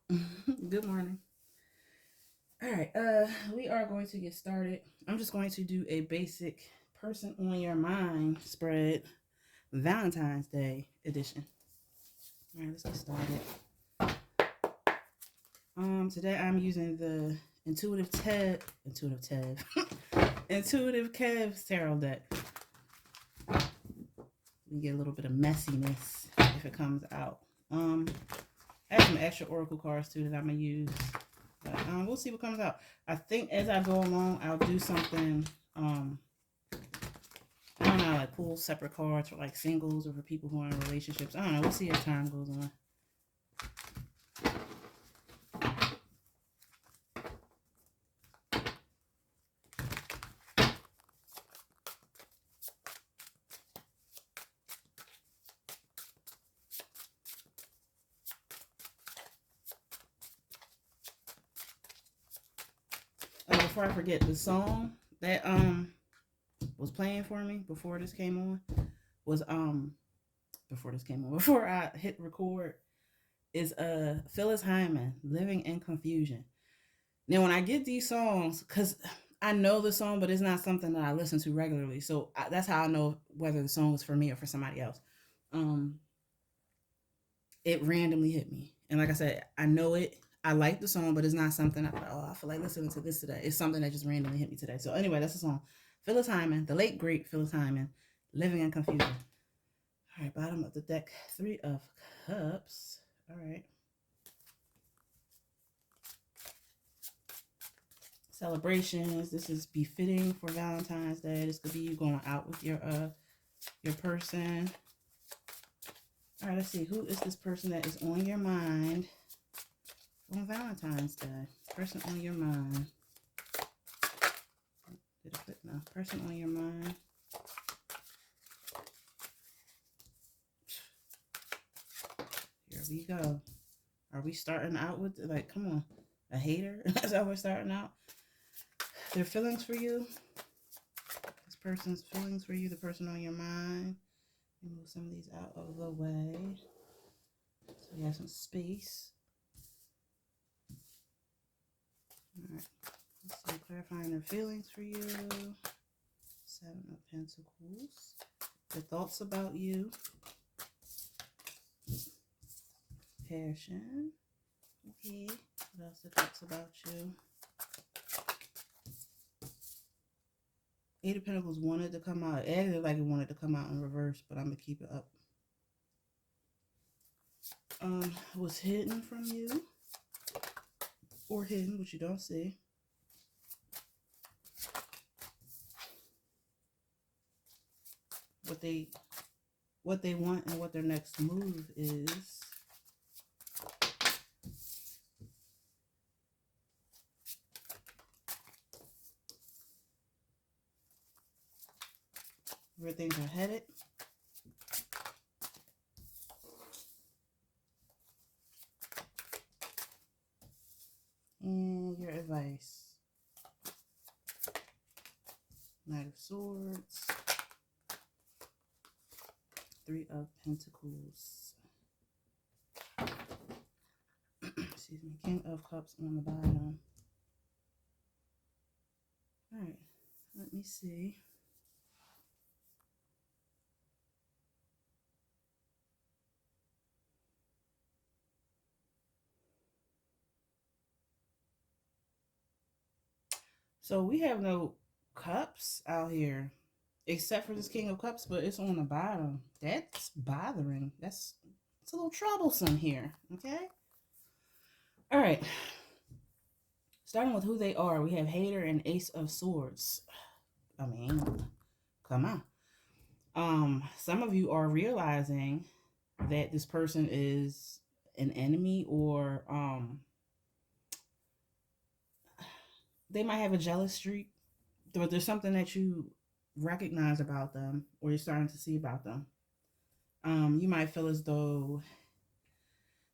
Good morning. All right, we are going to get started. I'm just going to do a basic person on your mind spread, Valentine's Day edition. All right, let's get started. Today I'm using the Intuitive Kev's tarot deck. We get a little bit of messiness if it comes out. I have some extra oracle cards too that I'm gonna use. But we'll see what comes out. I think as I go along, I'll do something. I don't know, like pull separate cards for like singles or for people who are in relationships. I don't know. We'll see as time goes on. Before I forget, the song that was playing for me before this came on was before I hit record is Phyllis Hyman, Living in Confusion. Now when I get these songs, because I know the song, but it's not something that I listen to regularly. So that's how I know whether the song is for me or for somebody else. Um, it randomly hit me. And like I said, I know it. I like the song, but it's not something I thought, oh, I feel like listening to this today. It's something that just randomly hit me today. So anyway, that's the song. Phyllis Hyman, the late great Phyllis Hyman, Living in Confusion. All right, bottom of the deck, Three of Cups. All right. Celebrations. This is befitting for Valentine's Day. This could be you going out with your person. All right, let's see. Who is this person that is on your mind on Valentine's Day? Person on your mind. Did it fit? No. Person on your mind. Here we go. Are we starting out with, like, come on, a hater? That's how we're starting out. Their feelings for you. This person's feelings for you, the person on your mind. Move some of these out of the way. So you have some space. All right. Let's see. Clarifying their feelings for you. Seven of Pentacles. Their thoughts about you. Passion. Okay. What else? The thoughts about you. Eight of Pentacles wanted to come out. It acted like it wanted to come out in reverse, but I'm going to keep it up. Was hidden from you. Or hidden, which you don't see. What they want and what their next move is. Where things are headed. And your advice. Knight of Swords. Three of Pentacles. Excuse me. King of Cups on the bottom. All right. Let me see. So we have no cups out here, except for this King of Cups, but it's on the bottom. That's bothering. It's a little troublesome here. Okay. All right. Starting with who they are, we have Hater and Ace of Swords. I mean, come on. Some of you are realizing that this person is an enemy, or they might have a jealous streak, but there's something that you recognize about them, or you're starting to see about them. You might feel as though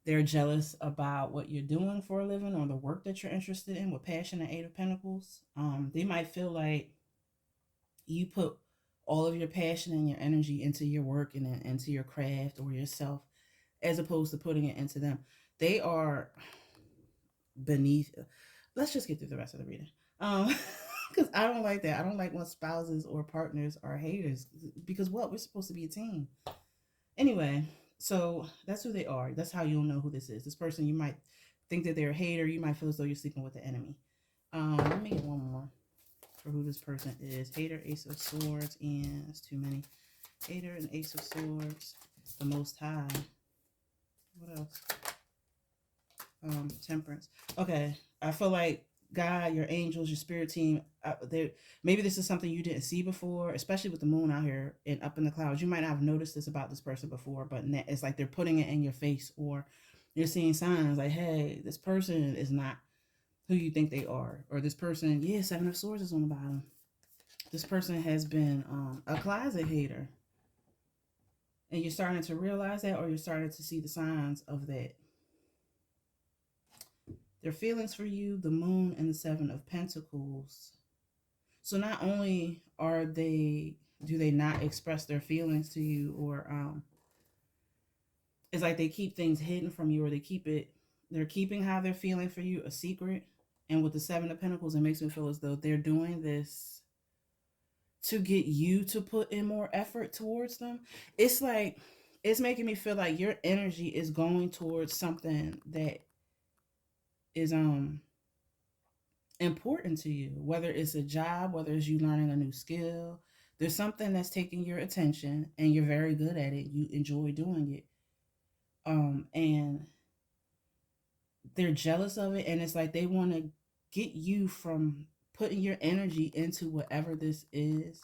they're jealous about what you're doing for a living or the work that you're interested in with passion and Eight of Pentacles. They might feel like you put all of your passion and your energy into your work and into your craft or yourself, as opposed to putting it into them. They are beneath. Let's just get through the rest of the reading. Um, because I don't like that. I don't like when spouses or partners are haters. Because what? We're supposed to be a team. Anyway, so that's who they are. That's how you'll know who this is. This person, you might think that they're a hater. You might feel as though you're sleeping with the enemy. Let me get one more for who this person is. Hater, Ace of Swords, and it's too many. Hater and Ace of Swords, the Most High. What else? Temperance. Okay, I feel like God, your angels, your spirit team. Maybe this is something you didn't see before, especially with the moon out here and up in the clouds. You might not have noticed this about this person before, but it's like they're putting it in your face, or you're seeing signs like, "Hey, this person is not who you think they are," or this person, yeah, Seven of Swords is on the bottom. This person has been a closet hater, and you're starting to realize that, or you're starting to see the signs of that. Their feelings for you, the moon and the Seven of Pentacles. So not only are they do they not express their feelings to you, or it's like they keep things hidden from you, or they're keeping how they're feeling for you a secret. And with the Seven of Pentacles, it makes me feel as though they're doing this to get you to put in more effort towards them. It's like it's making me feel like your energy is going towards something that is important to you, whether it's a job, whether it's you learning a new skill. There's something that's taking your attention and you're very good at it. You enjoy doing it. And they're jealous of it, and it's like they want to get you from putting your energy into whatever this is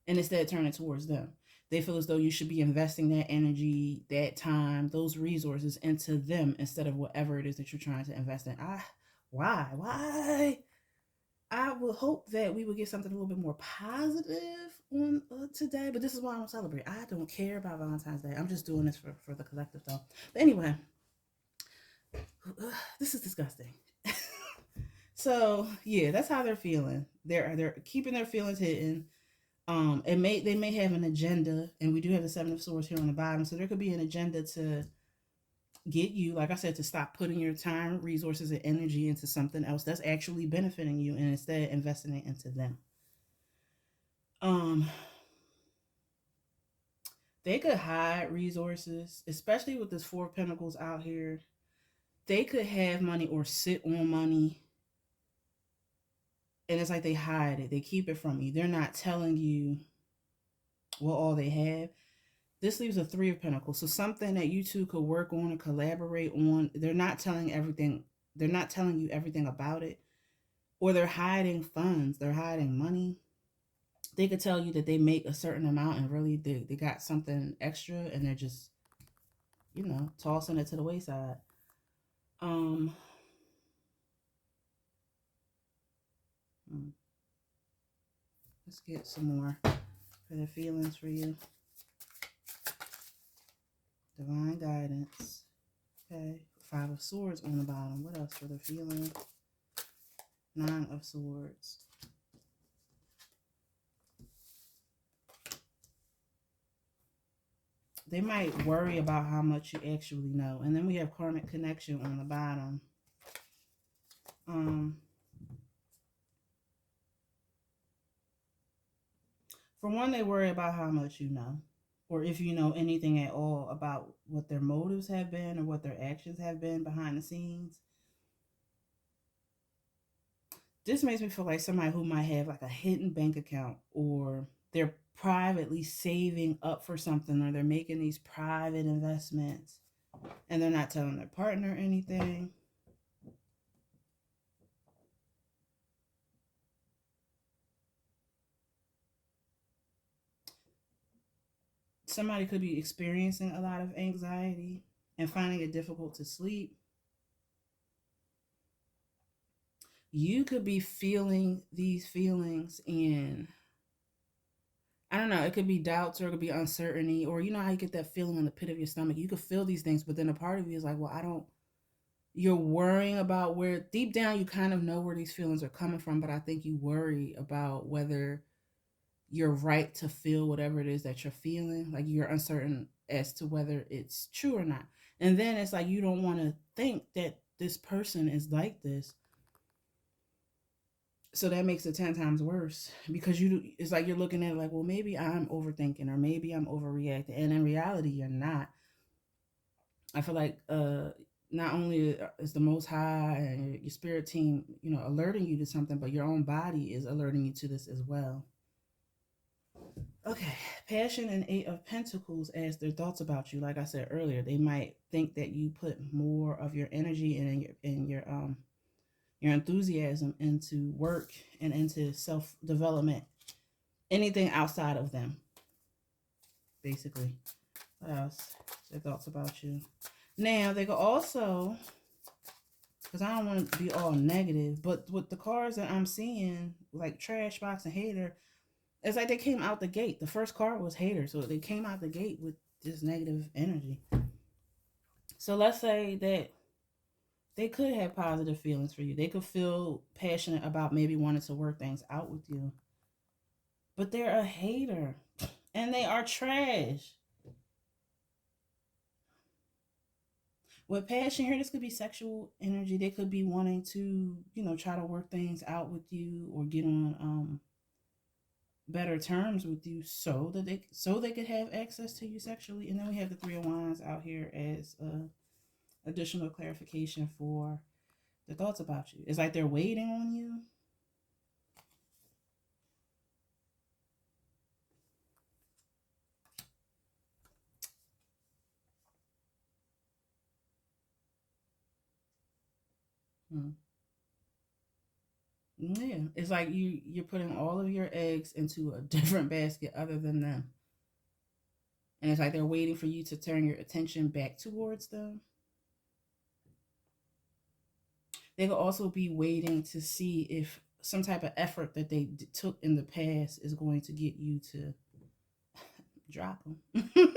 and instead turn it towards them. They feel as though you should be investing that energy, that time, those resources into them instead of whatever it is that you're trying to invest in. Why? I would hope that we would get something a little bit more positive on today, but this is why I don't celebrate. I don't care about Valentine's Day. I'm just doing this for the collective, though. But anyway, this is disgusting. So yeah, that's how they're feeling. They're keeping their feelings hidden. They may have an agenda, and we do have the Seven of Swords here on the bottom, so there could be an agenda to get you, like I said, to stop putting your time, resources, and energy into something else that's actually benefiting you, and instead investing it into them. They could hide resources, especially with this Four of Pentacles out here. They could have money or sit on money, and it's like they hide it. They keep it from you. They're not telling you what all they have. This leaves a Three of Pentacles. So something that you two could work on and collaborate on. They're not telling everything. They're not telling you everything about it. Or they're hiding funds. They're hiding money. They could tell you that they make a certain amount and really they got something extra and they're just, tossing it to the wayside. Let's get some more for the feelings for you. Divine guidance. Okay. Five of Swords on the bottom. What else for the feelings? Nine of Swords. They might worry about how much you actually know. And then we have karmic connection on the bottom. For one, they worry about how much you know, or if you know anything at all about what their motives have been or what their actions have been behind the scenes. This makes me feel like somebody who might have like a hidden bank account, or they're privately saving up for something, or they're making these private investments and they're not telling their partner anything. Somebody could be experiencing a lot of anxiety and finding it difficult to sleep. You could be feeling these feelings, and I don't know, it could be doubts, or it could be uncertainty, or you know how you get that feeling in the pit of your stomach. You could feel these things, but then a part of you is like, well, you're worrying about where deep down you kind of know where these feelings are coming from, but I think you worry about whether you're right to feel whatever it is that you're feeling. Like you're uncertain as to whether it's true or not. And then it's like you don't want to think that this person is like this. So that makes it 10 times worse because it's like you're looking at it like, well, maybe I'm overthinking or maybe I'm overreacting. And in reality, you're not. I feel like not only is the Most High and your spirit team, alerting you to something, but your own body is alerting you to this as well. Okay, Passion and Eight of Pentacles as their thoughts about you. Like I said earlier, they might think that you put more of your energy and your enthusiasm into work and into self development. Anything outside of them, basically. What else? Their thoughts about you. Now they could also, because I don't want to be all negative, but with the cards that I'm seeing, like Trash Box and Hater, it's like they came out the gate. The first card was Hater, so they came out the gate with this negative energy. So let's say that they could have positive feelings for you. They could feel passionate about maybe wanting to work things out with you. But they're a hater. And they are trash. With passion here, this could be sexual energy. They could be wanting to, try to work things out with you or get on better terms with you so they could have access to you sexually. And then we have the Three of Wands out here as additional clarification for the thoughts about you. It's like they're waiting on you. Yeah, it's like you're putting all of your eggs into a different basket other than them. And it's like they're waiting for you to turn your attention back towards them. They could also be waiting to see if some type of effort that they took in the past is going to get you to drop them.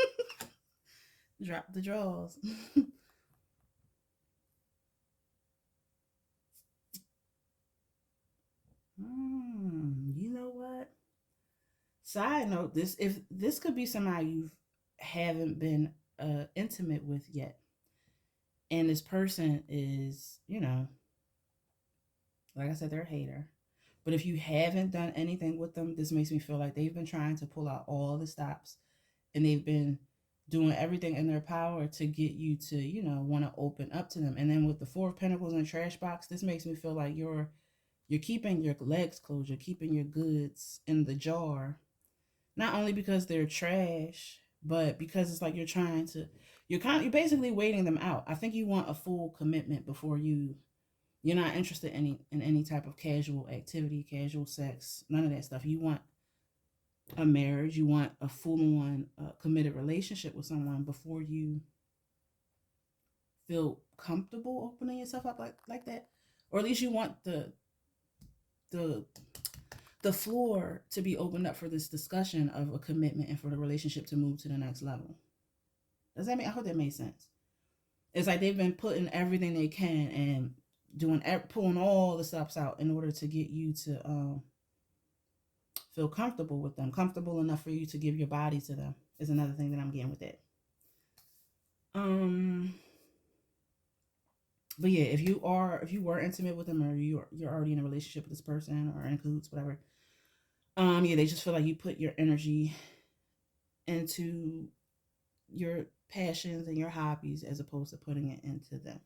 Drop the draws. You know what? Side note: this could be somebody you haven't been intimate with yet, and this person is, like I said, they're a hater. But if you haven't done anything with them, this makes me feel like they've been trying to pull out all the stops, and they've been doing everything in their power to get you to, want to open up to them. And then with the Four of Pentacles in the trash box, this makes me feel like you're keeping your legs closed, you're keeping your goods in the jar, not only because they're trash, but because it's like you're basically waiting them out. I think you want a full commitment before you're not interested in any type of casual activity, casual sex, none of that stuff. You want a marriage, you want a full-on committed relationship with someone before you feel comfortable opening yourself up like that, or at least you want the the floor to be opened up for this discussion of a commitment and for the relationship to move to the next level. Does that make? I hope that made sense. It's like they've been putting everything they can and pulling all the stops out in order to get you to feel comfortable with them, comfortable enough for you to give your body to them. Is another thing that I'm getting with that. But yeah, if you were intimate with them, or you're already in a relationship with this person or in cahoots, whatever. Yeah, they just feel like you put your energy into your passions and your hobbies as opposed to putting it into them.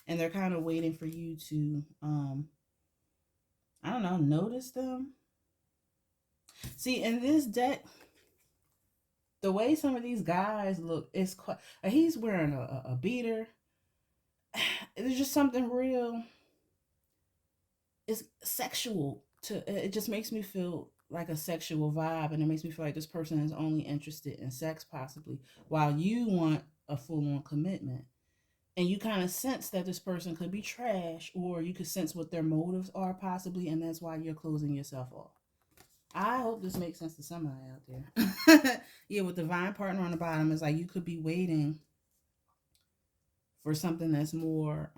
And they're kind of waiting for you to I don't know, notice them. See, in this deck, the way some of these guys look is quite. He's wearing a beater. There's just something real. It's sexual. It just makes me feel like a sexual vibe, and it makes me feel like this person is only interested in sex, possibly, while you want a full-on commitment. And you kind of sense that this person could be trash, or you could sense what their motives are, possibly, and that's why you're closing yourself off. I hope this makes sense to somebody out there. Yeah, with divine partner on the bottom, it's like you could be waiting for something that's more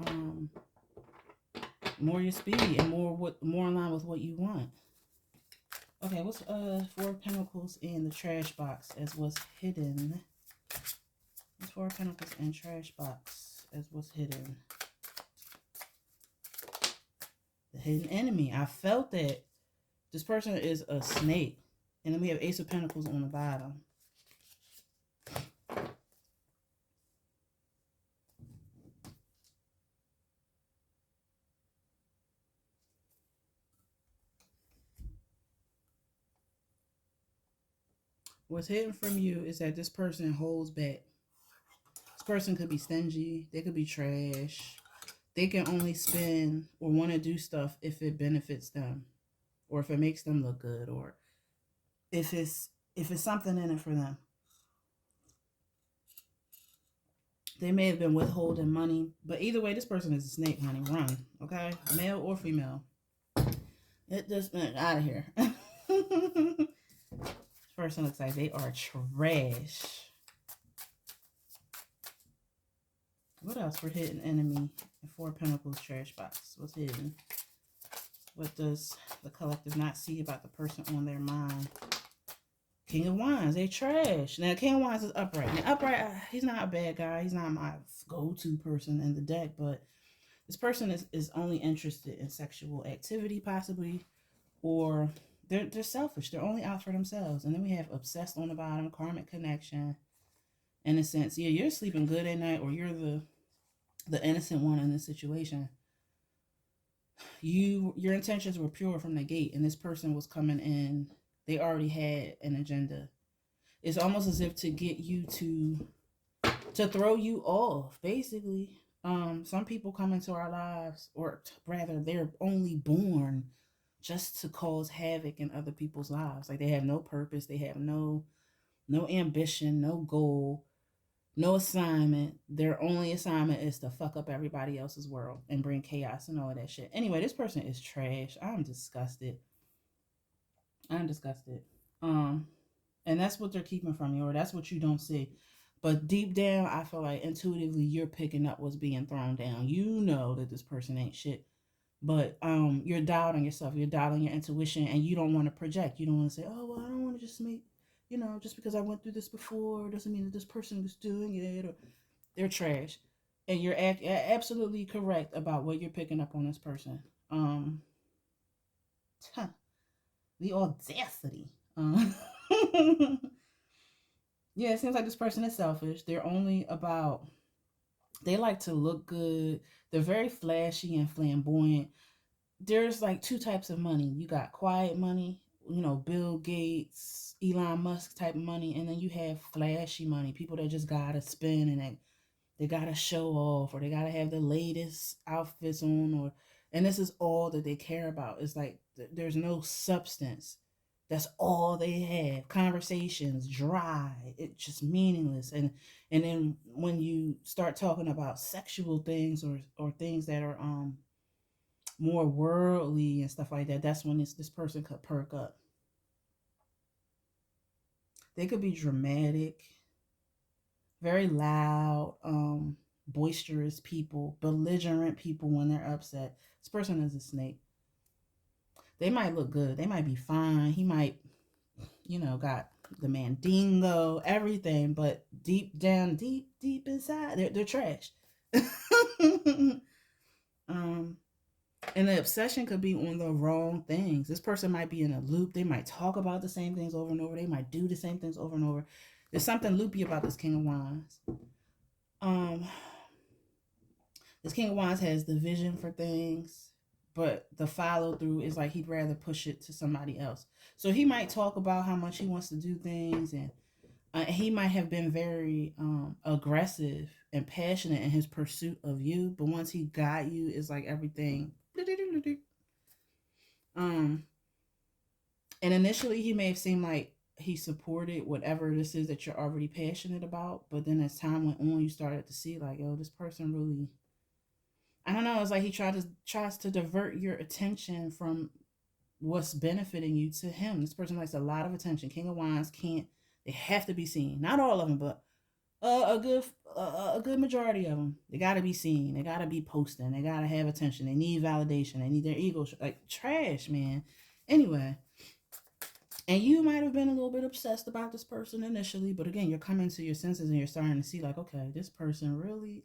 your speed and more in line with what you want. Okay, what's Four of Pentacles in the trash box as what's hidden? What's Four of Pentacles in trash box as what's hidden? hidden enemy. I felt that this person is a snake. And then we have Ace of Pentacles on the bottom. What's hidden from you is that this person holds back. This person could be stingy. They could be trash. They can only spend or want to do stuff if it benefits them, or if it makes them look good, or if it's something in it for them. They may have been withholding money, but either way, this person is a snake, honey. Run, okay? Male or female. It just out of here. This person looks like they are trash. What else for hidden enemy and Four of Pentacles trash box? What's hidden? What does the collective not see about the person on their mind? King of Wands, they trash. Now, King of Wands is upright. Now, upright, he's not a bad guy. He's not my go-to person in the deck, but this person is only interested in sexual activity, possibly, or they're selfish. They're only out for themselves. And then we have obsessed on the bottom, karmic connection. In a sense, yeah, you're sleeping good at night, or you're the innocent one in this situation. Your intentions were pure from the gate, and this person was coming in. They already had an agenda. It's almost as if to get you to throw you off, basically. Some people come into our lives, or rather, they're only born just to cause havoc in other people's lives. Like, they have no purpose, they have no ambition, no goal, no assignment. Their only assignment is to fuck up everybody else's world and bring chaos and all of that shit. Anyway, this person is trash. I'm disgusted. And that's what they're keeping from you, or that's what you don't see. But deep down, I feel like intuitively you're picking up what's being thrown down. You know that this person ain't shit. But you're doubting yourself. You're doubting your intuition, and you don't want to project. You don't want to say, oh, well, I don't want to just make, just because I went through this before doesn't mean that this person is doing it. Or they're trash. And you're absolutely correct about what you're picking up on this person. The audacity. Yeah, it seems like this person is selfish. They're only about, they like to look good. They're very flashy and flamboyant. There's like two types of money. You got quiet money, Bill Gates, Elon Musk type of money, and then you have flashy money, people that just gotta spend, and they gotta show off, or they gotta have the latest outfits on, and this is all that they care about. It's like there's no substance. That's all they have. Conversations dry. It's just meaningless. And then when you start talking about sexual things, or things that are more worldly and stuff like that, that's when this person could perk up. They could be dramatic, very loud, boisterous people, belligerent people when they're upset. This person is a snake. They might look good. They might be fine. He might, got the mandingo, everything, but deep down, deep inside, they're trash. And the obsession could be on the wrong things. This person might be in a loop. They might talk about the same things over and over. They might do the same things over and over. There's something loopy about this King of Wands. This King of Wands has the vision for things, but the follow through is like he'd rather push it to somebody else. So he might talk about how much he wants to do things, and he might have been very aggressive and passionate in his pursuit of you, but once he got you, it's like everything. And initially he may have seemed like he supported whatever this is that you're already passionate about, but then as time went on, you started to see like, oh, this person really, I don't know, it's like he tries to divert your attention from what's benefiting you to him. This person likes a lot of attention. King of Wands they have to be seen. Not all of them, but a good majority of them. They got to be seen. They got to be posting. They got to have attention. They need validation. They need their ego. Like trash, man. Anyway, and you might have been a little bit obsessed about this person initially, but again, you're coming to your senses and you're starting to see like, okay, this person really,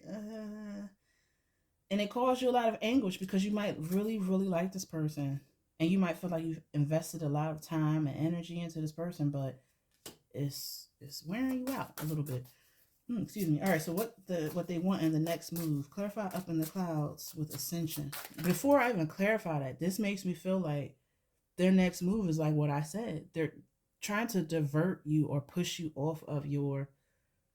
And it caused you a lot of anguish because you might really, really like this person. And you might feel like you've invested a lot of time and energy into this person, but it's wearing you out a little bit. Excuse me. All right. So what they want in the next move? Clarify up in the clouds with ascension. Before I even clarify that, this makes me feel like their next move is like what I said. They're trying to divert you or push you off of your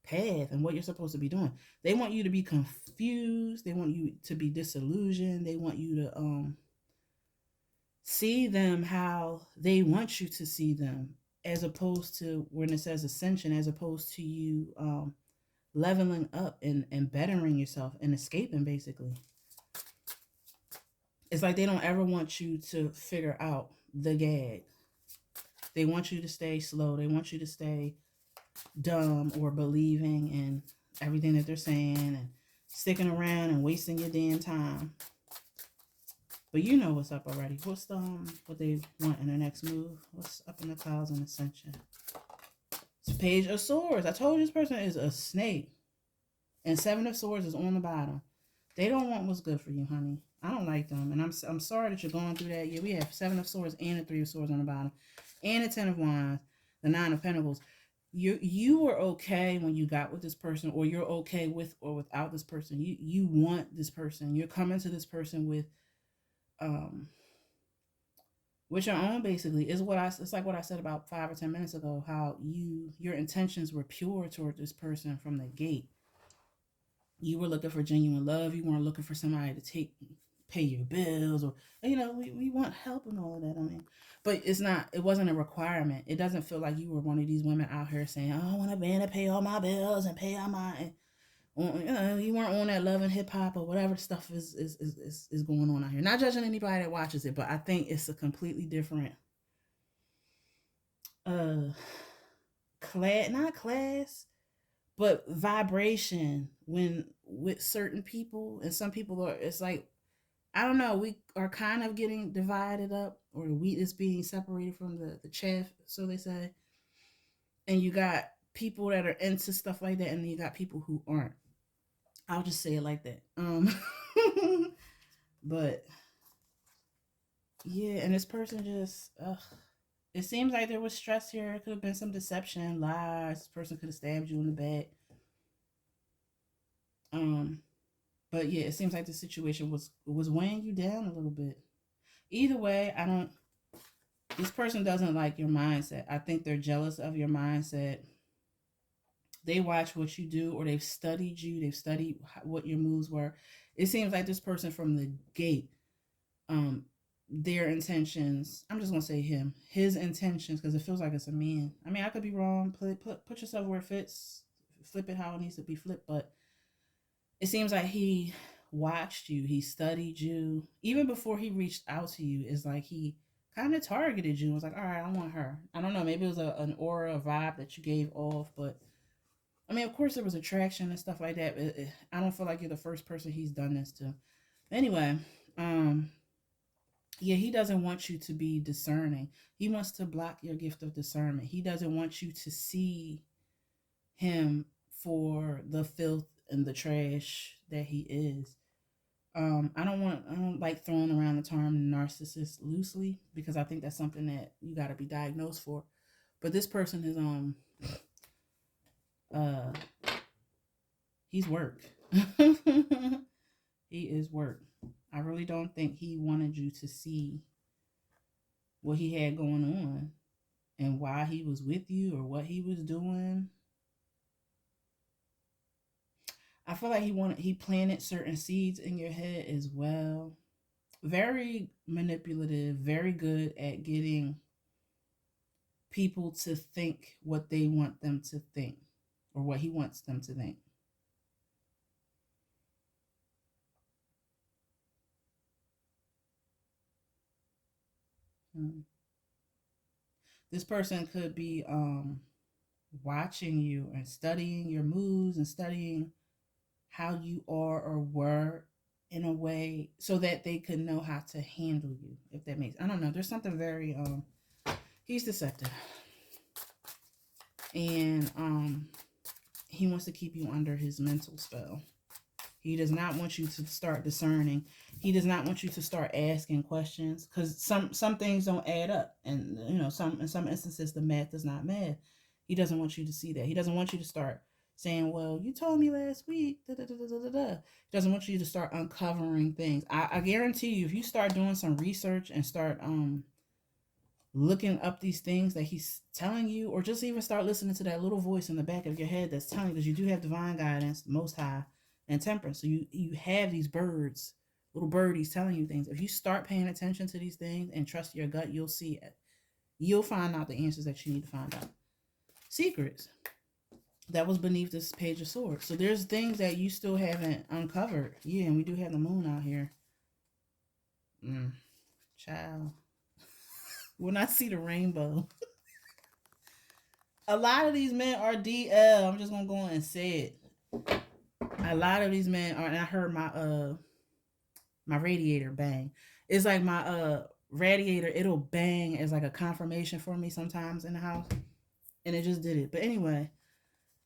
path and what you're supposed to be doing. They want you to be confused. They want you to be disillusioned. They want you to see them how they want you to see them, as opposed to when it says ascension, as opposed to you leveling up and bettering yourself and escaping, basically. It's like they don't ever want you to figure out the gag. They want you to stay slow. They want you to stay dumb or believing in everything that they're saying and sticking around and wasting your damn time. But you know what's up already. What's the what they want in their next move? What's up in the clouds and ascension? It's Page of Swords. I told you this person is a snake. And Seven of Swords is on the bottom. They don't want what's good for you, honey. I don't like them. And I'm sorry that you're going through that. Yeah, we have Seven of Swords and a Three of Swords on the bottom. And a Ten of Wands. The Nine of Pentacles. You were okay when you got with this person, or you're okay with or without this person. You want this person. You're coming to this person with your own, basically. It's like what I said about 5 or 10 minutes ago, how your intentions were pure toward this person from the gate. You were looking for genuine love. You weren't looking for somebody to pay your bills, or we want help and all of that. I mean, but it wasn't a requirement. It doesn't feel like you were one of these women out here saying, "Oh, I want a man to pay all my bills and pay all my," you weren't on that Love and Hip Hop or whatever stuff is going on out here. Not judging anybody that watches it, but I think it's a completely different not class, but vibration when with certain people. And some people are, it's like, I don't know, we are kind of getting divided up, or the wheat is being separated from the chaff, so they say. And you got people that are into stuff like that, and then you got people who aren't. I'll just say it like that. But yeah, and this person just, it seems like there was stress here. It could have been some deception, lies. This person could have stabbed you in the back. But yeah, it seems like the situation was weighing you down a little bit. Either way, this person doesn't like your mindset. I think they're jealous of your mindset. They watch what you do, or they've studied you. They've studied what your moves were. It seems like this person from the gate, their intentions, I'm just going to say his intentions, because it feels like it's a man. I mean, I could be wrong. Put yourself where it fits. Flip it how it needs to be flipped. But it seems like he watched you. He studied you. Even before he reached out to you, it's like he kind of targeted you and was like, all right, I want her. I don't know. Maybe it was an aura, a vibe that you gave off. But I mean, of course, there was attraction and stuff like that. I don't feel like you're the first person he's done this to. Anyway, yeah, he doesn't want you to be discerning. He wants to block your gift of discernment. He doesn't want you to see him for the filth and the trash that he is. I don't like throwing around the term narcissist loosely, because I think that's something that you got to be diagnosed for. But this person is he's work. He is work. I really don't think he wanted you to see what he had going on and why he was with you or what he was doing. I feel like he planted certain seeds in your head as well. Very manipulative, very good at getting people to think what they want them to think, or what he wants them to think. This person could be watching you and studying your moves and studying how you are or were in a way so that they could know how to handle you, if that makes, I don't know, there's something very he's deceptive, and he wants to keep you under his mental spell. He does not want you to start discerning. He does not want you to start asking questions, because some things don't add up, and some in some instances the math does not math. He doesn't want you to see that. He doesn't want you to start saying, "Well, you told me last week." Da, da, da, da, da, da. He doesn't want you to start uncovering things. I guarantee you, if you start doing some research and start looking up these things that he's telling you, or just even start listening to that little voice in the back of your head that's telling you, because you do have divine guidance, most high, and temperance. So you have these birds, little birdies telling you things. If you start paying attention to these things and trust your gut, you'll see it. You'll find out the answers that you need to find out. Secrets that was beneath this page of swords. So there's things that you still haven't uncovered. Yeah, and we do have the moon out here. Child. When I see the rainbow. A lot of these men are DL. I'm just gonna go on and say it. A lot of these men are, and I heard my radiator bang. It's like my radiator, it'll bang as like a confirmation for me sometimes in the house. And it just did it. But anyway,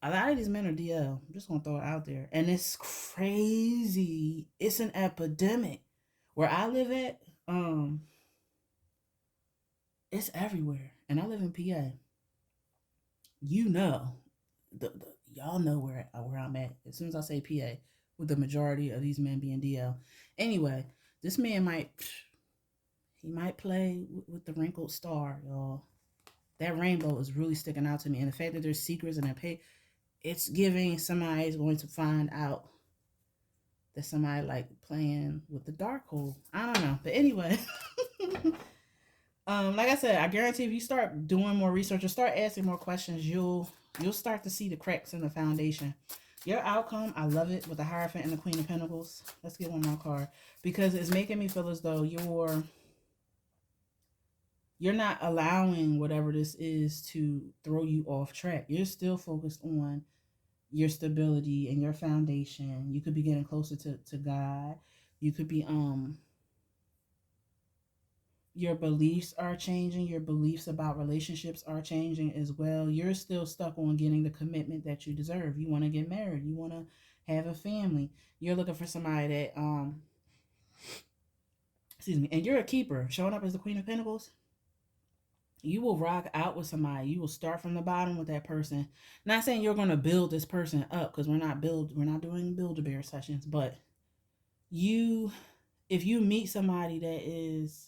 a lot of these men are DL. I'm just gonna throw it out there. And it's crazy. It's an epidemic. Where I live at, it's everywhere. And I live in PA. You know, y'all know where I'm at. As soon as I say PA, with the majority of these men being DL. Anyway, this man might play with the wrinkled star, y'all. That rainbow is really sticking out to me, and the fact that there's secrets in that page, it's giving somebody's going to find out that somebody like playing with the dark hole. I don't know, but anyway. Like I said, I guarantee if you start doing more research or start asking more questions, you'll start to see the cracks in the foundation. Your outcome, I love it, with the Hierophant and the Queen of Pentacles. Let's get one more card, because it's making me feel as though you're not allowing whatever this is to throw you off track. You're still focused on your stability and your foundation. You could be getting closer to God. You could be your beliefs are changing. Your beliefs about relationships are changing as well. You're still stuck on getting the commitment that you deserve. You want to get married. You want to have a family. You're looking for somebody that excuse me, and you're a keeper, showing up as the Queen of Pentacles. You will rock out with somebody. You will start from the bottom with that person. Not saying you're going to build this person up, because we're not doing Build-A-Bear sessions, but if you meet somebody that is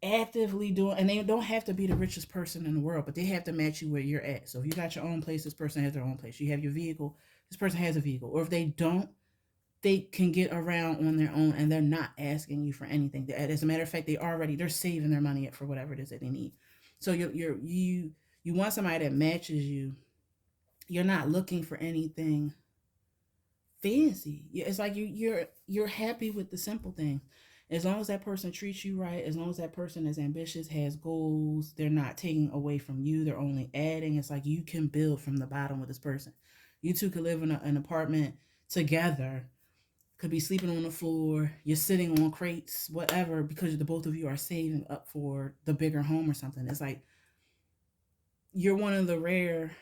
actively doing, and they don't have to be the richest person in the world, but they have to match you where you're at. So if you got your own place, this person has their own place. You have your vehicle, this person has a vehicle. Or if they don't, they can get around on their own, and they're not asking you for anything. As a matter of fact, they're saving their money up for whatever it is that they need. So you want somebody that matches you. You're not looking for anything fancy. It's like you're happy with the simple things. As long as that person treats you right, as long as that person is ambitious, has goals, they're not taking away from you, they're only adding. It's like you can build from the bottom with this person. You two could live in an apartment together, could be sleeping on the floor, you're sitting on crates, whatever, because the both of you are saving up for the bigger home or something. It's like you're one of the rare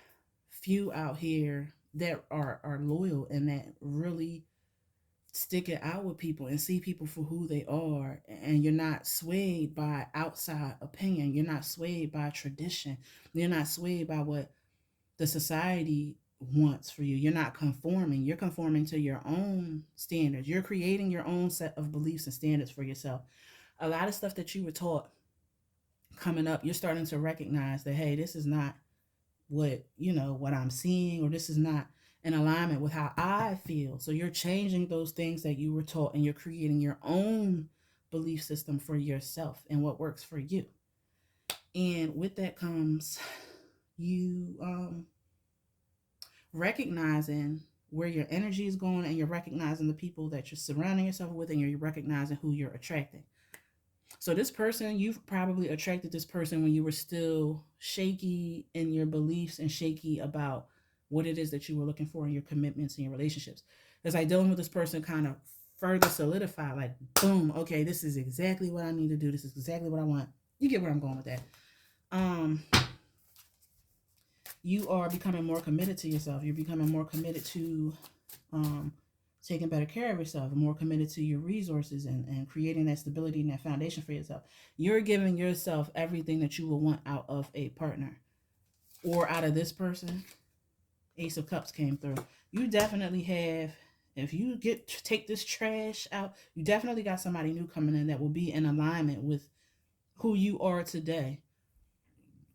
few out here that are loyal and that really stick it out with people and see people for who they are, and you're not swayed by outside opinion. You're not swayed by tradition. You're not swayed by what the society wants for you. You're not conforming. You're conforming to your own standards. You're creating your own set of beliefs and standards for yourself. A lot of stuff that you were taught coming up, you're starting to recognize that, hey, this is not what I'm seeing, or this is not in alignment with how I feel. So you're changing those things that you were taught, and you're creating your own belief system for yourself and what works for you. And with that comes you recognizing where your energy is going, and you're recognizing the people that you're surrounding yourself with, and you're recognizing who you're attracting. So this person, you've probably attracted this person when you were still shaky in your beliefs and shaky about what it is that you were looking for in your commitments and your relationships. It's like dealing with this person kind of further solidify, like, boom, okay, this is exactly what I need to do. This is exactly what I want. You get where I'm going with that. You are becoming more committed to yourself. You're becoming more committed to taking better care of yourself, more committed to your resources, and creating that stability and that foundation for yourself. You're giving yourself everything that you will want out of a partner or out of this person. Ace of Cups came through. You definitely have, if you take this trash out, you definitely got somebody new coming in that will be in alignment with who you are today.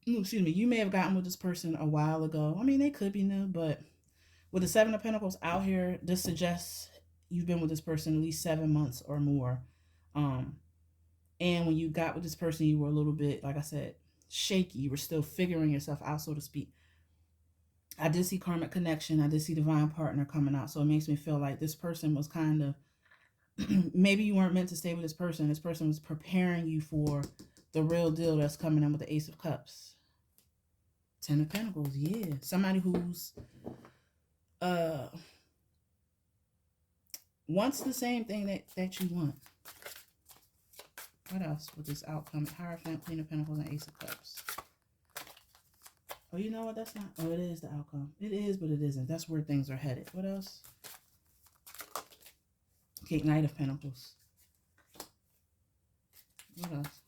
Excuse me. You may have gotten with this person a while ago. I mean, they could be new, but with the Seven of Pentacles out here, this suggests you've been with this person at least 7 months or more. Um, and when you got with this person, you were a little bit, like I said, shaky. You were still figuring yourself out, so to speak. I did see karmic connection. I did see divine partner coming out. So it makes me feel like this person was kind of, maybe you weren't meant to stay with this person. This person was preparing you for the real deal that's coming in with the Ace of Cups. Ten of Pentacles, yeah. Somebody who's uh wants the same thing that you want. What else with this outcome? Hierophant, Queen of Pentacles, and Ace of Cups. Oh, you know what? That's not. Oh, it is the outcome. It is, but it isn't. That's where things are headed. What else? Okay, Knight of Pentacles. What else?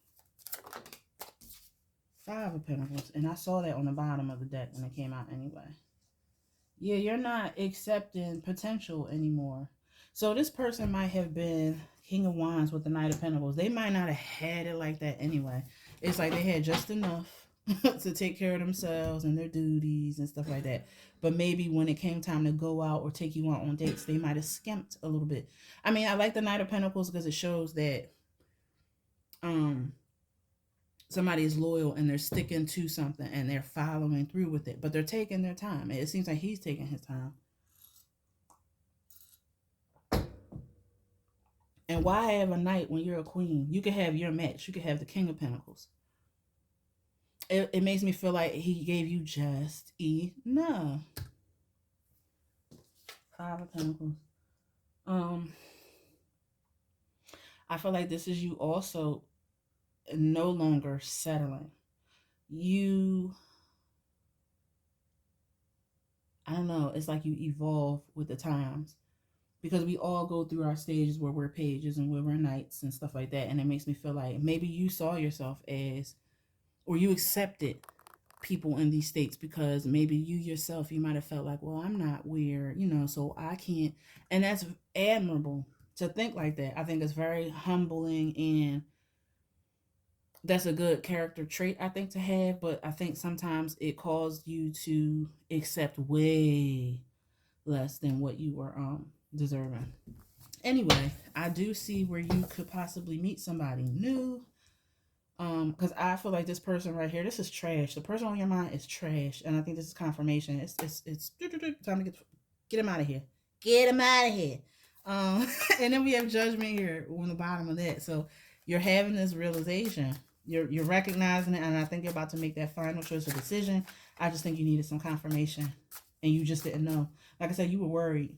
Five of Pentacles. And I saw that on the bottom of the deck when it came out anyway. Yeah, you're not accepting potential anymore. So this person might have been King of Wands with the Knight of Pentacles. They might not have had it like that anyway. It's like they had just enough to take care of themselves and their duties and stuff like that. But maybe when it came time to go out or take you out on dates, they might have skimped a little bit. I mean, I like the Knight of Pentacles because it shows that somebody is loyal and they're sticking to something and they're following through with it. But they're taking their time. It seems like he's taking his time. And why have a knight when you're a queen? You could have your match. You could have the King of Pentacles. It makes me feel like he gave you just enough. Five of Pentacles. I feel like this is you also no longer settling. I don't know, it's like you evolve with the times. Because we all go through our stages where we're pages and where we're knights and stuff like that. And it makes me feel like maybe you saw yourself as, or you accepted people in these states because maybe you yourself, you might have felt like, well, I'm not weird, so I can't. And that's admirable to think like that. I think it's very humbling, and that's a good character trait, I think, to have. But I think sometimes it caused you to accept way less than what you were deserving. Anyway, I do see where you could possibly meet somebody new. Because I feel like this person right here, this is trash. The person on your mind is trash, and I think this is confirmation. It's time to get him out of here. Get him out of here. And then we have judgment here on the bottom of that. So you're having this realization. You're recognizing it, and I think you're about to make that final choice or decision. I just think you needed some confirmation, and you just didn't know. Like I said, you were worried,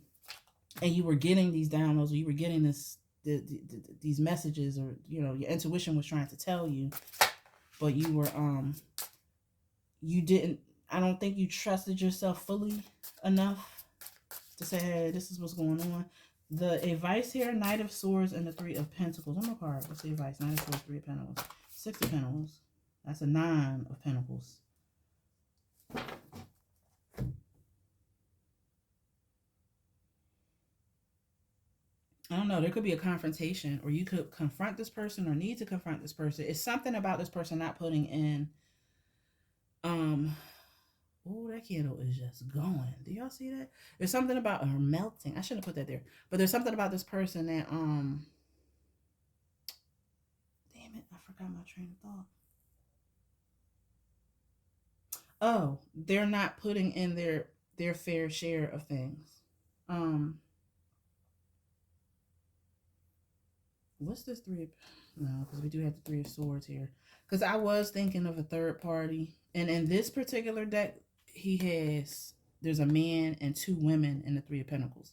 and you were getting these downloads, or you were getting these messages, or your intuition was trying to tell you, but you were you didn't. I don't think you trusted yourself fully enough to say, hey, this is what's going on. The advice here: Knight of Swords and the Three of Pentacles. On my card, what's the advice? Knight of Swords, Three of Pentacles, Six of Pentacles. That's a Nine of Pentacles. I don't know. There could be a confrontation, or you could confront this person, or need to confront this person. It's something about this person not putting in. Oh, that candle is just going. Do y'all see that? There's something about her melting. I shouldn't have put that there, but there's something about this person that Damn it, I forgot my train of thought. Oh, they're not putting in their fair share of things. What's this three? No, because we do have the Three of Swords here. Because I was thinking of a third party, and in this particular deck, there's a man and two women in the Three of Pentacles.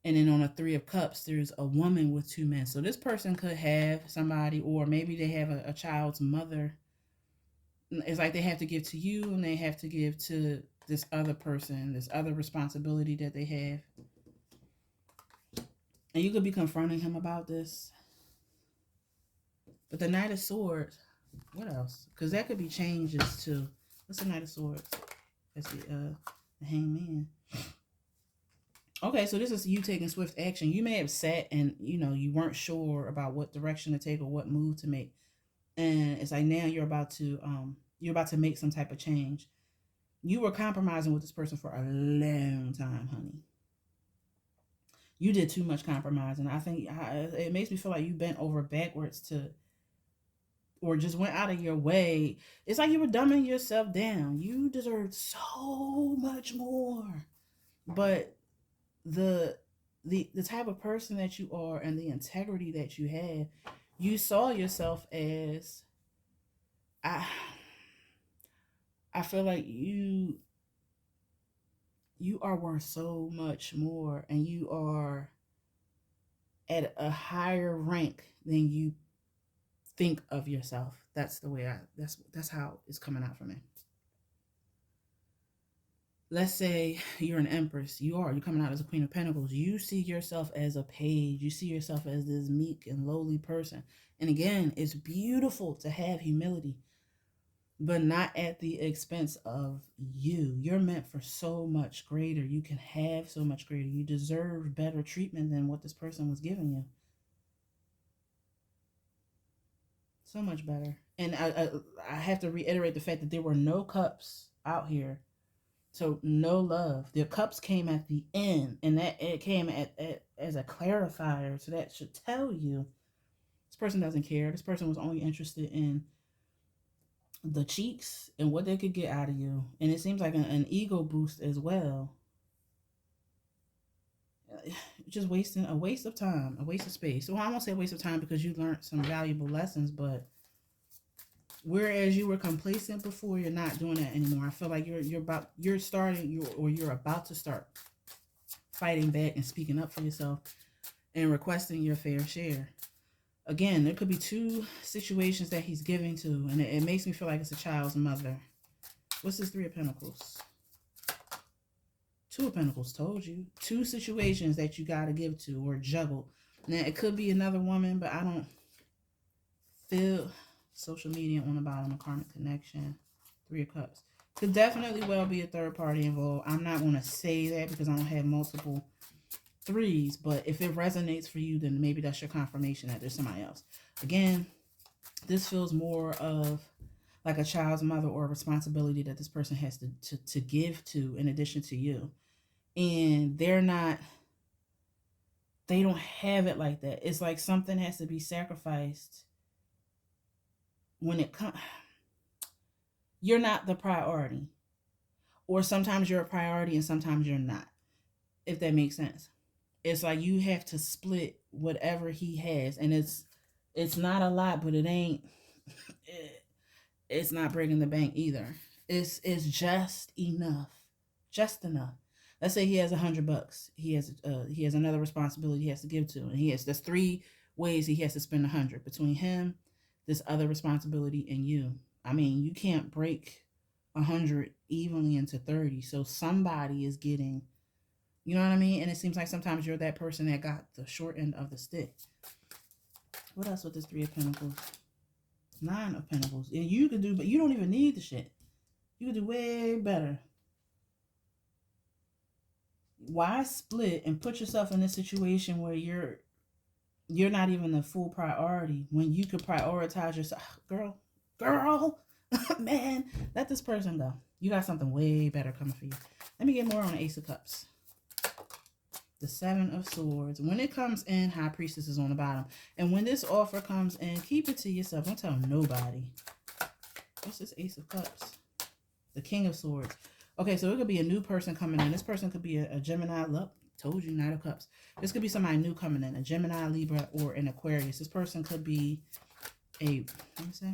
And then on a Three of Cups, there's a woman with two men. So this person could have somebody, or maybe they have a child's mother. It's like they have to give to you, and they have to give to this other person, this other responsibility that they have. And you could be confronting him about this. But the Knight of Swords, what else? Because that could be changes too. What's the Knight of Swords? That's the Hangman. Okay, so this is you taking swift action. You may have sat and you weren't sure about what direction to take or what move to make, and it's like now you're about to make some type of change. You were compromising with this person for a long time, honey. You did too much compromising. I think it makes me feel like you bent over backwards to, or just went out of your way. It's like you were dumbing yourself down. You deserve so much more. But the the type of person that you are and the integrity that you have, you saw yourself as, I I feel like you are worth so much more, and you are at a higher rank than you think of yourself. That's the way that's how it's coming out for me. Let's say you're an empress. You're coming out as a queen of pentacles. You see yourself as a page. You see yourself as this meek and lowly person. And again, it's beautiful to have humility, but not at the expense of you. You're meant for so much greater. You can have so much greater. You deserve better treatment than what this person was giving you. So much better. And I have to reiterate the fact that there were no cups out here. So no love. The cups came at the end, and that it came as a clarifier. So that should tell you this person doesn't care. This person was only interested in the cheeks and what they could get out of you. And it seems like an ego boost as well. Just wasting a waste of time, a waste of space. So I won't say a waste of time because you learned some valuable lessons, but whereas you were complacent before, you're not doing that anymore. I feel like you're about to start fighting back and speaking up for yourself and requesting your fair share. Again, there could be two situations that he's giving to, and it makes me feel like it's a child's mother. What's this Three of Pentacles? Two of Pentacles, told you. Two situations that you got to give to or juggle. Now, it could be another woman, but I don't feel social media on the bottom, a karmic connection. Three of Cups. Could definitely well be a third party involved. I'm not going to say that because I don't have multiple threes, but if it resonates for you, then maybe that's your confirmation that there's somebody else. Again, this feels more of like a child's mother or a responsibility that this person has to give to in addition to you. And they don't have it like that. It's like something has to be sacrificed when it comes. You're not the priority. Or sometimes you're a priority and sometimes you're not. If that makes sense. It's like you have to split whatever he has. And it's not a lot, but it's not breaking the bank either. It's just enough. Just enough. Let's say he has $100. He has another responsibility he has to give to. And there's 3 ways he has to spend 100 between him, this other responsibility, and you. I mean, you can't break 100 evenly into 30. So somebody is getting, you know what I mean? And it seems like sometimes you're that person that got the short end of the stick. What else with this Three of Pentacles? 9 of Pentacles. And you could do, but you don't even need the shit. You could do way better. Why split and put yourself in a situation where you're not even the full priority when you could prioritize yourself? Girl, man, let this person go. You got something way better coming for you. Let me get more on the Ace of Cups. The 7 of Swords. When it comes in, High Priestess is on the bottom. And when this offer comes in, keep it to yourself. Don't tell nobody. What's this Ace of Cups? The King of Swords. Okay, so it could be a new person coming in. This person could be a Gemini. Look, told you, Knight of Cups. This could be somebody new coming in. A Gemini, Libra, or an Aquarius. This person could be let me see.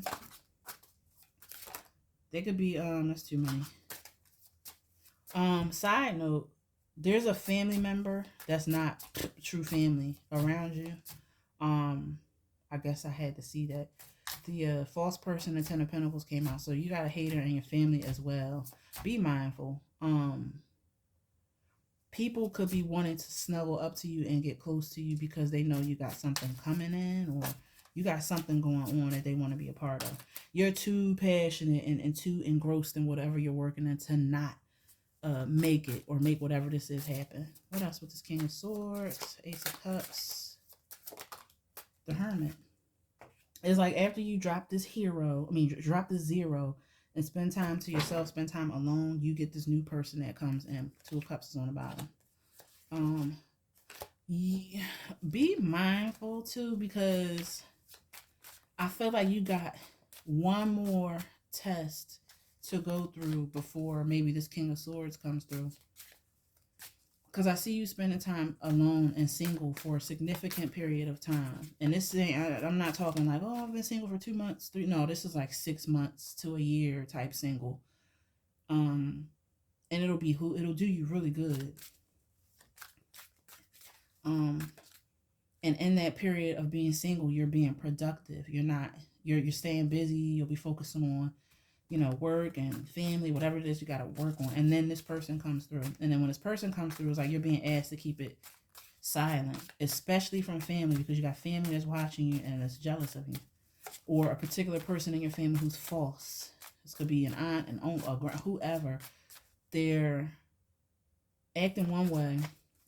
They could be, that's too many. Side note, there's a family member that's not true family around you. I guess I had to see that. The false person and 10 of Pentacles came out. So you got a hater in your family as well. Be mindful. people could be wanting to snuggle up to you and get close to you because they know you got something coming in, or you got something going on that they want to be a part of. You're too passionate and too engrossed in whatever you're working in to not make it or make whatever this is happen. What else with this King of Swords, Ace of Cups, the Hermit? It's like after you drop this drop this zero and spend time to yourself, spend time alone, you get this new person that comes in. Two of Cups is on the bottom. Yeah, be mindful too, because I feel like you got one more test to go through before maybe this King of Swords comes through. Because I see you spending time alone and single for a significant period of time. And this thing, I'm not talking like, oh, I've been single for 2 months, 3. No, this is like 6 months to a year type single. And it'll do you really good. And in that period of being single, you're being productive. You're staying busy. You'll be focusing on, work and family, whatever it is you got to work on. And then this person comes through. And then when this person comes through, it's like you're being asked to keep it silent, especially from family, because you got family that's watching you and that's jealous of you. Or a particular person in your family who's false. This could be an aunt, an uncle, whoever. They're acting one way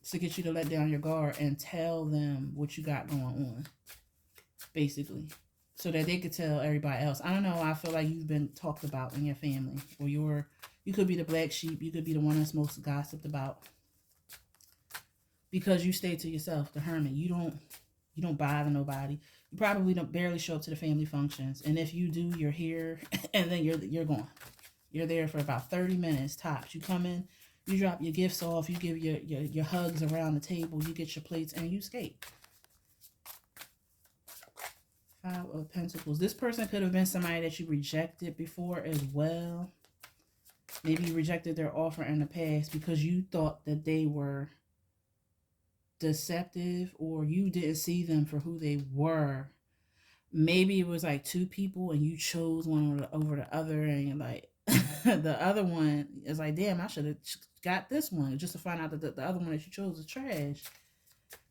to get you to let down your guard and tell them what you got going on, basically, so that they could tell everybody else. I don't know. I feel like you've been talked about in your family, or you could be the black sheep. You could be the one that's most gossiped about because you stay to yourself. The Hermit. You don't bother nobody. You probably don't barely show up to the family functions, and if you do, you're here, and then you're gone. You're there for about 30 minutes tops. You come in, you drop your gifts off, you give your hugs around the table, you get your plates, and you escape. 5 of Pentacles. This person could have been somebody that you rejected before as well. Maybe you rejected their offer in the past because you thought that they were deceptive, or you didn't see them for who they were. Maybe it was like 2 people and you chose one over the other, and you're like, the other one is like, damn, I should have got this one, just to find out that the other one that you chose is trash.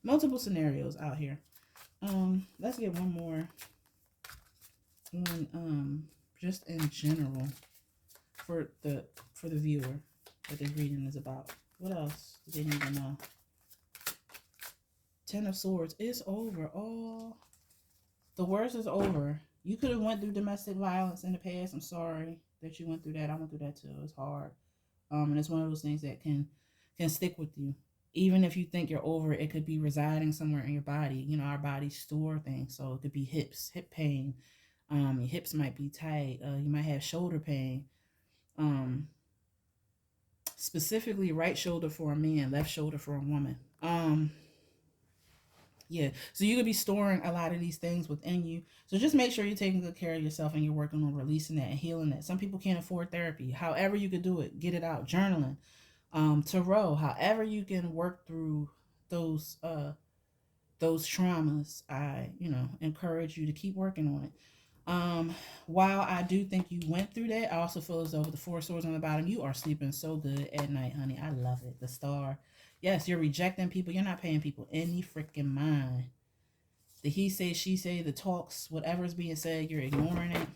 Multiple scenarios out here. Let's get one more on just in general for the viewer what this reading is about. What else do they need to know? 10 of Swords. It's over. Oh, the worst is over. You could have went through domestic violence in the past. I'm sorry that you went through that. I went through that too. It's hard. And it's one of those things that can stick with you. Even if you think you're over it, it could be residing somewhere in your body. Our bodies store things. So it could be hip pain. Your hips might be tight. You might have shoulder pain. Specifically right shoulder for a man, left shoulder for a woman. Yeah, so you could be storing a lot of these things within you. So just make sure you're taking good care of yourself and you're working on releasing that and healing that. Some people can't afford therapy. However you could do it, get it out. Journaling, tarot, however you can work through those traumas. I encourage you to keep working on it. While I do think you went through that, I also feel as though with the 4 swords on the bottom, you are sleeping so good at night, honey. I love it. The Star. Yes, you're rejecting people. You're not paying people any freaking mind. The he say, she say, the talks, whatever's being said, you're ignoring it.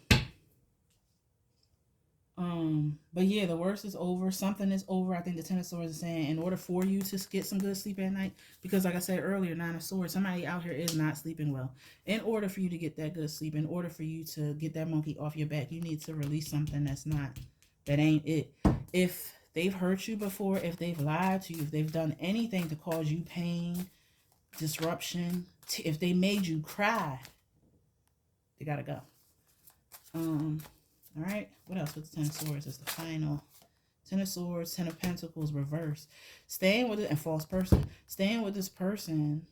But yeah, the worst is over. Something is over. I think the 10 of Swords is saying in order for you to get some good sleep at night, because like I said earlier, 9 of Swords, somebody out here is not sleeping well. In order for you to get that good sleep, in order for you to get that monkey off your back, you need to release something that ain't it. If they've hurt you before, if they've lied to you, if they've done anything to cause you pain, disruption, if they made you cry, they gotta go. All right, what else with the 10 of Swords is the final. 10 of Swords, 10 of Pentacles, reverse. Staying with it, and false person. Staying with this person,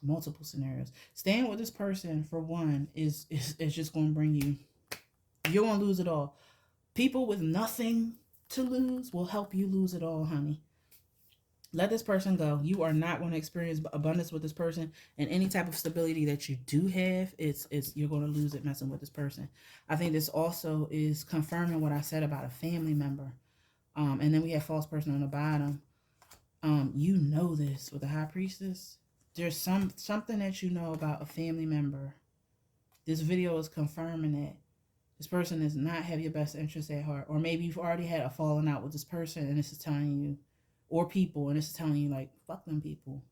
multiple scenarios. Staying with this person, for one, is just going to bring you, you're going to lose it all. People with nothing to lose will help you lose it all, honey. Let this person go. You are not going to experience abundance with this person, and any type of stability that you do have, you're going to lose it messing with this person. I think this also is confirming what I said about a family member. And then we have false person on the bottom. You know this with the high priestess. There's something that you know about a family member. This video is confirming that this person does not have your best interest at heart, or maybe you've already had a falling out with this person, and this is telling you, or people, and this is telling you like, fuck them people.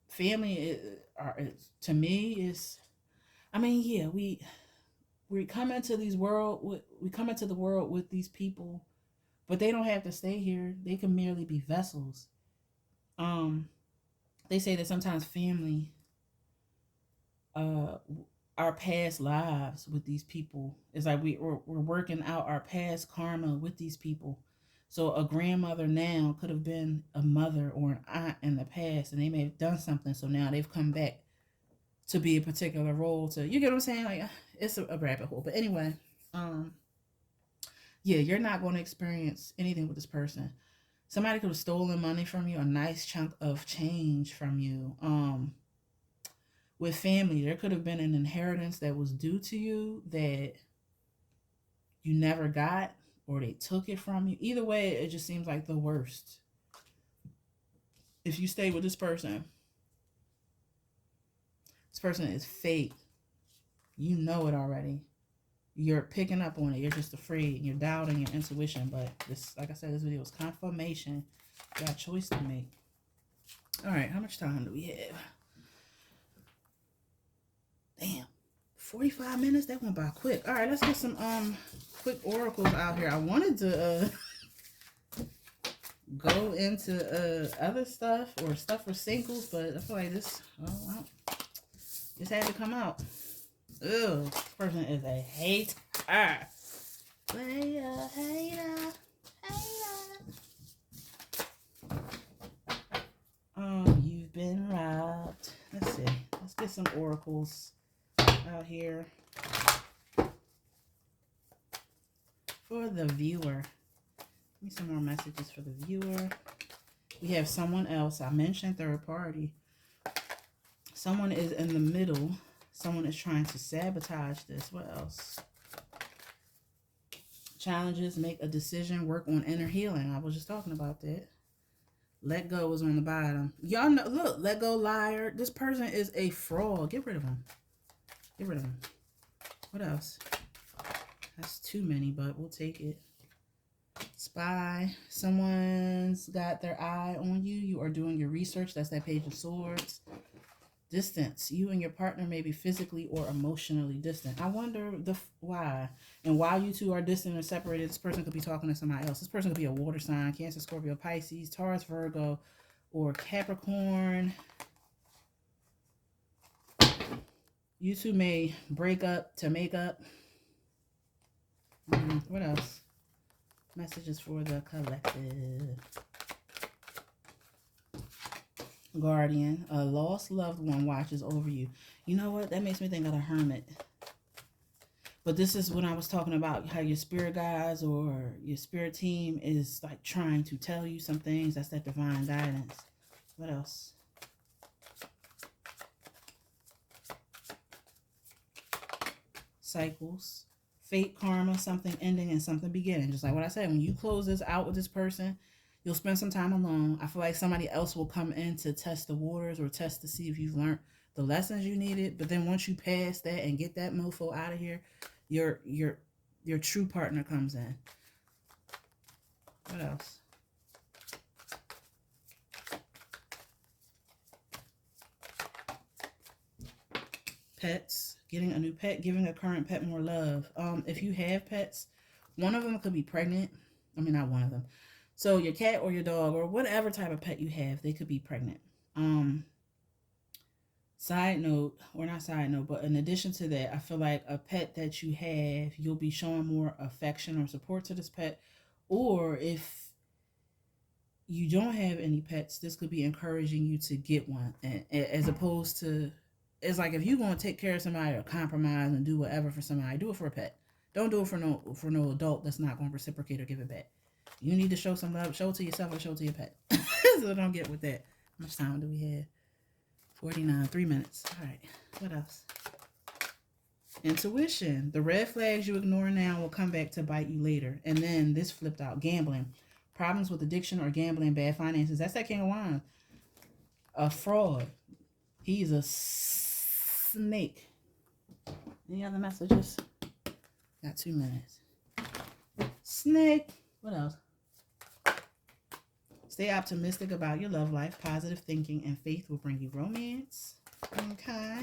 Family to me is, I mean, yeah, we come into we come into the world with these people, but they don't have to stay here. They can merely be vessels. Um, they say that sometimes family, uh, our past lives with these people is like we're working out our past karma with these people. So a grandmother now could have been a mother or an aunt in the past, and they may have done something. So now they've come back to be a particular role. To, you get what I'm saying? Like, it's a rabbit hole. But anyway, um, yeah, you're not going to experience anything with this person. Somebody could have stolen money from you, a nice chunk of change from you. With family, there could have been an inheritance that was due to you that you never got, or they took it from you. Either way, it just seems like the worst. If you stay with this person is fake. You know it already. You're picking up on it. You're just afraid. You're doubting your intuition. But this, like I said, this video is confirmation. You got a choice to make. All right, how much time do we have? Damn, 45 minutes? That went by quick. All right, let's get some quick oracles out here. I wanted to go into other stuff or stuff for singles, but I feel like this, oh, well, this had to come out. Ugh, this person is a hater. Player, hater, hater. You've been robbed. Let's see. Let's get some oracles out here for the viewer. Give me some more messages for the viewer. We have someone else. I mentioned third party. Someone is in the middle. Someone is trying to sabotage this. What else? Challenges, make a decision, work on inner healing. I was just talking about that. Let go is on the bottom. Y'all know, look, let go, liar. This person is a fraud. Get rid of him. Get rid of him. What else? That's too many, but we'll take it. Spy. Someone's got their eye on you. You are doing your research. That's that Page of Swords. Distance. You and your partner may be physically or emotionally distant. I wonder why. And while you two are distant or separated, this person could be talking to somebody else. This person could be a water sign, Cancer, Scorpio, Pisces, Taurus, Virgo, or Capricorn. You two may break up to make up. What else? Messages for the collective. Guardian, a lost loved one watches over you. You know what? That makes me think of the Hermit. But this is when I was talking about how your spirit guides or your spirit team is like trying to tell you some things. That's that divine guidance. What else? Cycles. Fate, karma, something ending and something beginning. Just like what I said, when you close this out with this person, you'll spend some time alone. I feel like somebody else will come in to test the waters or test to see if you've learned the lessons you needed. But then once you pass that and get that mofo out of here, your true partner comes in. What else? Pets. Getting a new pet, giving a current pet more love. If you have pets, one of them could be pregnant. I mean, not one of them. So your cat or your dog or whatever type of pet you have, they could be pregnant. Side note, or not side note, but in addition to that, I feel like a pet that you have, you'll be showing more affection or support to this pet. Or if you don't have any pets, this could be encouraging you to get one. And as opposed to, it's like if you're going to take care of somebody or compromise and do whatever for somebody, do it for a pet. Don't do it for no adult that's not going to reciprocate or give it back. You need to show some love. Show it to yourself or show it to your pet. So don't get with that. How much time do we have? 49, 3 minutes. All right. What else? Intuition. The red flags you ignore now will come back to bite you later. And then this flipped out. Gambling. Problems with addiction or gambling, bad finances. That's that King of Wands. A fraud. He's a snake. Any other messages? Got 2 minutes. Snake. What else? Stay optimistic about your love life. Positive thinking and faith will bring you romance. Okay.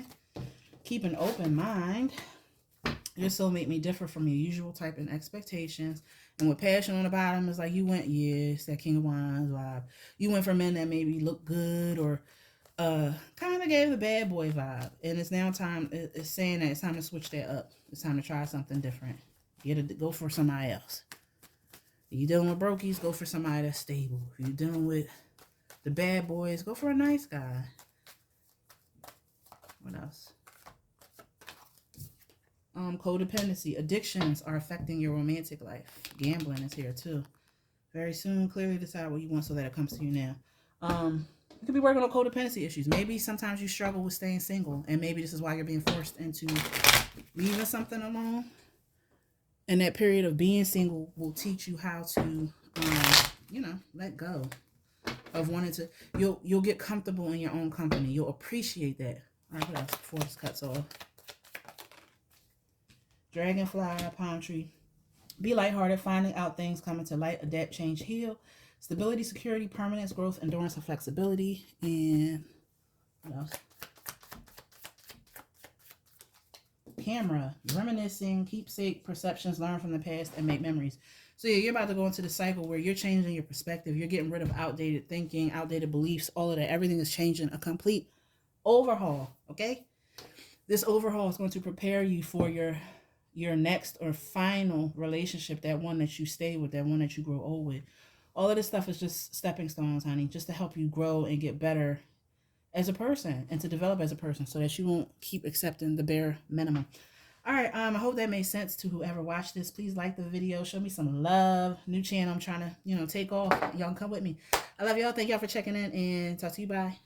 Keep an open mind. Your soulmate may differ from your usual type and expectations. And with passion on the bottom, it's like you went, yes, that King of Wands vibe. You went for men that maybe look good or kind of gave the bad boy vibe. And it's now time, it's saying that it's time to switch that up. It's time to try something different. Go for somebody else. If you're dealing with brokies, go for somebody that's stable. If you're dealing with the bad boys, go for a nice guy. What else? Codependency. Addictions are affecting your romantic life. Gambling is here too. Very soon, clearly decide what you want so that it comes to you now. You could be working on codependency issues. Maybe sometimes you struggle with staying single, and maybe this is why you're being forced into leaving something alone. And that period of being single will teach you how to, let go of wanting to. You'll get comfortable in your own company. You'll appreciate that. All right, what else before this cuts off? Dragonfly, palm tree. Be lighthearted, finding out things coming to light, adapt, change, heal. Stability, security, permanence, growth, endurance, and flexibility. And what else? Camera, reminiscing, keepsake, perceptions, learn from the past, and make memories. So yeah, you're about to go into the cycle where you're changing your perspective. You're getting rid of outdated thinking, outdated beliefs, all of that. Everything is changing. A complete overhaul, okay? This overhaul is going to prepare you for your next or final relationship, that one that you stay with, that one that you grow old with. All of this stuff is just stepping stones, honey, just to help you grow and get better as a person and to develop as a person so that you won't keep accepting the bare minimum. All right, I hope that made sense to whoever watched this. Please like the video. Show me some love. New channel I'm trying to, take off. Y'all can come with me. I love y'all. Thank y'all for checking in, and talk to you. Bye.